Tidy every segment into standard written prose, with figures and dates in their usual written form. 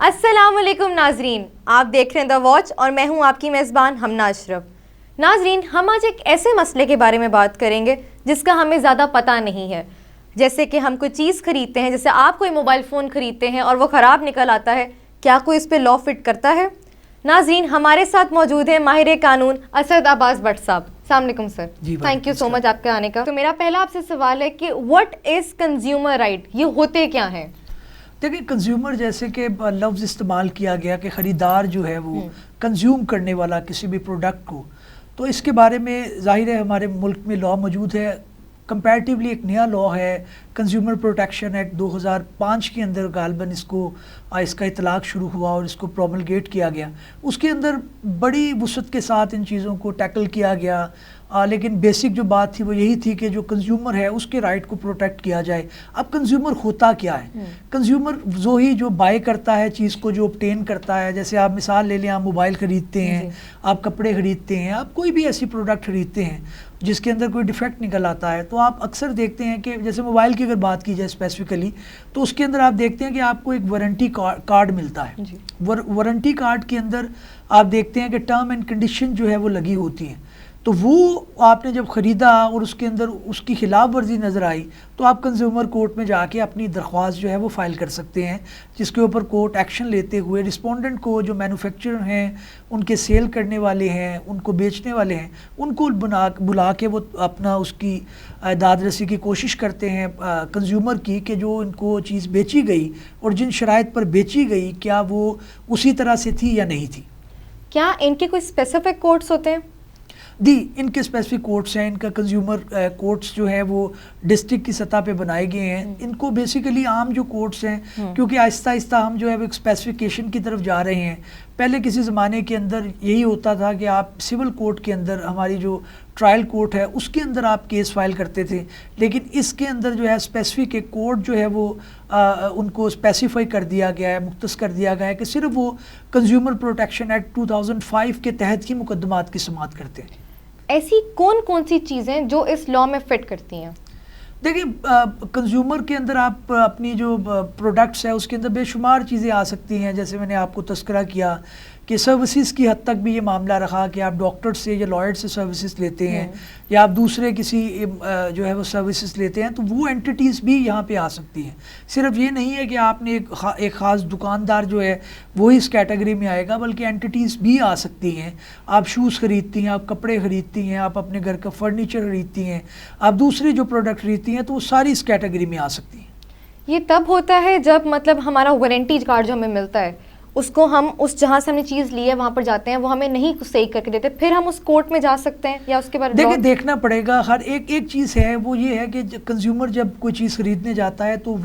السلام علیکم ناظرین، آپ دیکھ رہے ہیں دا واچ اور میں ہوں آپ کی میزبان ہمنا اشرف۔ ناظرین، ہم آج ایک ایسے مسئلے کے بارے میں بات کریں گے جس کا ہمیں زیادہ پتہ نہیں ہے۔ جیسے کہ ہم کوئی چیز خریدتے ہیں، جیسے آپ کوئی موبائل فون خریدتے ہیں اور وہ خراب نکل آتا ہے، کیا کوئی اس پہ لا فٹ کرتا ہے؟ ناظرین، ہمارے ساتھ موجود ہیں ماہر قانون اسد عباس بٹ صاحب۔ السلام علیکم سر، تھینک یو سو مچ آپ کے آنے کا۔ تو میرا پہلا آپ سے سوال ہے کہ واٹ از کنزیومر رائٹ، یہ ہوتے کیا ہیں؟ دیکھیں، کنزیومر جیسے کہ لفظ استعمال کیا گیا کہ خریدار جو ہے وہ کنزیوم کرنے والا کسی بھی پروڈکٹ کو، تو اس کے بارے میں ظاہر ہے ہمارے ملک میں لا موجود ہے۔ کمپیریٹیولی ایک نیا لا ہے کنزیومر پروٹیکشن ایکٹ 2005 کے اندر غالباً اس کا اطلاق شروع ہوا اور اس کو پروملگیٹ کیا گیا۔ اس کے اندر بڑی وسعت کے ساتھ ان چیزوں کو ٹیکل کیا گیا، لیکن بیسک جو بات تھی وہ یہی تھی کہ جو کنزیومر ہے اس کے رائٹ کو پروٹیکٹ کیا جائے۔ اب کنزیومر ہوتا کیا ہے؟ کنزیومر وہی جو بائی کرتا ہے چیز کو، جو obtain کرتا ہے۔ جیسے آپ مثال لے لیں، آپ موبائل خریدتے ہیں، آپ کپڑے خریدتے ہیں، آپ کوئی بھی ایسی پروڈکٹ خریدتے ہیں جس کے اندر کوئی ڈیفیکٹ نکل آتا ہے، تو آپ اکثر دیکھتے ہیں کہ جیسے موبائل کی اگر بات کی جائے اسپیسیفکلی، تو اس کے اندر آپ دیکھتے ہیں کہ آپ کو ایک وارنٹی کارڈ ملتا ہے۔ وارنٹی کارڈ کے اندر آپ دیکھتے ہیں کہ ٹرم اینڈ کنڈیشن جو ہے وہ لگی ہوتی ہیں، تو وہ آپ نے جب خریدا اور اس کے اندر اس کی خلاف ورزی نظر آئی تو آپ کنزیومر کورٹ میں جا کے اپنی درخواست جو ہے وہ فائل کر سکتے ہیں، جس کے اوپر کورٹ ایکشن لیتے ہوئے رسپونڈنٹ کو، جو مینوفیکچرر ہیں، ان کے سیل کرنے والے ہیں، ان کو بیچنے والے ہیں، ان کو بلا کے وہ اپنا اس کی داد رسی کی کوشش کرتے ہیں کنزیومر کی، کہ جو ان کو چیز بیچی گئی اور جن شرائط پر بیچی گئی کیا وہ اسی طرح سے تھی یا نہیں تھی۔ کیا ان کے کوئی اسپیسیفک کورٹس ہوتے ہیں؟ ان کے اسپیسیفک کورٹس ہیں۔ ان کا کنزیومر کورٹس جو ہیں وہ ڈسٹرکٹ کی سطح پہ بنائے گئے ہیں۔ ان کو بیسیکلی عام جو کورٹس ہیں، کیونکہ آہستہ آہستہ ہم جو ہے وہ ایک اسپیسیفیکیشن کی طرف جا رہے ہیں۔ پہلے کسی زمانے کے اندر یہی ہوتا تھا کہ آپ سول کورٹ کے اندر، ہماری جو ٹرائل کورٹ ہے اس کے اندر آپ کیس فائل کرتے تھے، لیکن اس کے اندر جو ہے اسپیسیفک ایک کورٹ جو ہے وہ ان کو اسپیسیفائی کر دیا گیا ہے، مختص کر دیا گیا ہے کہ صرف وہ کنزیومر پروٹیکشن ایکٹ 2005 کے تحت ہی مقدمات کی سماعت کرتے ہیں۔ ایسی کون سی چیزیں جو اس لا میں فٹ کرتی ہیں؟ دیکھیں، کنزیومر کے اندر آپ اپنی جو پروڈکٹس ہے اس کے اندر بے شمار چیزیں آ سکتی ہیں۔ جیسے میں نے آپ کو تذکرہ کیا کہ سروسز کی حد تک بھی یہ معاملہ رہا کہ آپ ڈاکٹر سے یا لائر سے سروسز لیتے ہیں، یا آپ دوسرے کسی جو ہے وہ سروسز لیتے ہیں، تو وہ اینٹیٹیز بھی یہاں پہ آ سکتی ہیں۔ صرف یہ نہیں ہے کہ آپ نے ایک خاص دکاندار جو ہے وہی اس کیٹیگری میں آئے گا، بلکہ اینٹیٹیز بھی آ سکتی ہیں۔ آپ شوز خریدتی ہیں، آپ کپڑے خریدتی ہیں، آپ اپنے گھر کا فرنیچر خریدتی ہیں، آپ دوسری جو پروڈکٹ خریدتی ہیں، تو وہ ساری اس کیٹیگری میں آ سکتی ہیں۔ یہ تب ہوتا ہے جب مطلب ہمارا وارنٹی کارڈ جو ہمیں ملتا ہے اس کو ہم جہاں سے ہم نے چیز لی ہے وہاں پر جاتے ہیں، وہ ہمیں نہیں کچھ صحیح کر کے دیتے، پھر ہم اس کورٹ میں جا سکتے ہیں یا اس کے بعد؟ دیکھیں، دیکھنا پڑے گا۔ ہر ایک چیز ہے وہ یہ ہے کہ کنزیومر جب کوئی چیز خریدنے جاتا ہے تو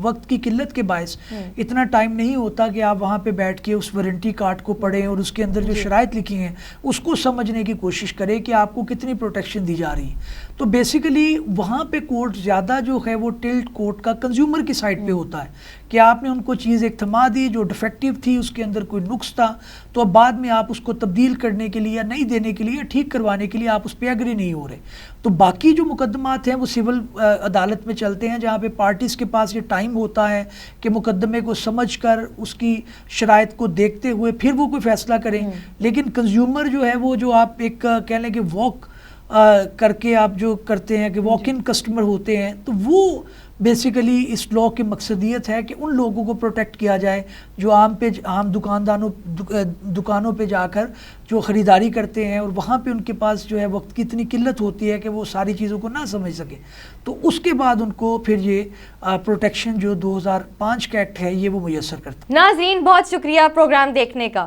وقت کی قلت کے باعث اتنا ٹائم نہیں ہوتا کہ آپ وہاں پہ بیٹھ کے اس وارنٹی کارڈ کو پڑھیں اور اس کے اندر جو شرائط لکھی ہیں اس کو سمجھنے کی کوشش کریں کہ آپ کو کتنی پروٹیکشن دی جا رہی ہے۔ تو بیسیکلی وہاں پہ کورٹ زیادہ جو ہے وہ ٹلٹ کورٹ کا کنزیومر کی سائڈ پہ ہوتا ہے کہ آپ نے ان کو چیز ایک تھما دی جو ڈیفیکٹیو تھی، اس کے اندر کوئی نقص تھا، تو اب بعد میں آپ اس کو تبدیل کرنے کے لیے یا نہیں دینے کے لیے یا ٹھیک کروانے کے لیے آپ اس پہ ایگری نہیں ہو رہے۔ تو باقی جو مقدمات ہیں وہ سول عدالت میں چلتے ہیں، جہاں پہ پارٹیز کے پاس یہ ٹائم ہوتا ہے کہ مقدمے کو سمجھ کر اس کی شرائط کو دیکھتے ہوئے پھر وہ کوئی فیصلہ کریں۔ لیکن کنزیومر جو ہے وہ جو آپ ایک کہہ لیں کہ واک کر کے آپ جو کرتے ہیں کہ واک ان کسٹمر ہوتے ہیں، تو وہ بیسیکلی اس لا کی مقصدیت ہے کہ ان لوگوں کو پروٹیکٹ کیا جائے جو عام دکانوں پہ جا کر جو خریداری کرتے ہیں، اور وہاں پہ ان کے پاس جو ہے وقت کی اتنی قلت ہوتی ہے کہ وہ ساری چیزوں کو نہ سمجھ سکے، تو اس کے بعد ان کو پھر یہ پروٹیکشن جو 2005 کا ایکٹ ہے یہ وہ میسر کرتا ہے۔ ناظرین، بہت شکریہ پروگرام دیکھنے کا۔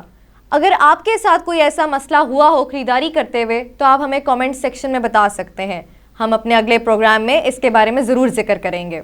اگر آپ کے ساتھ کوئی ایسا مسئلہ ہوا ہو خریداری کرتے ہوئے تو آپ ہمیں کامنٹ سیکشن میں بتا سکتے ہیں، ہم اپنے اگلے پروگرام میں اس کے بارے میں ضرور ذکر کریں گے۔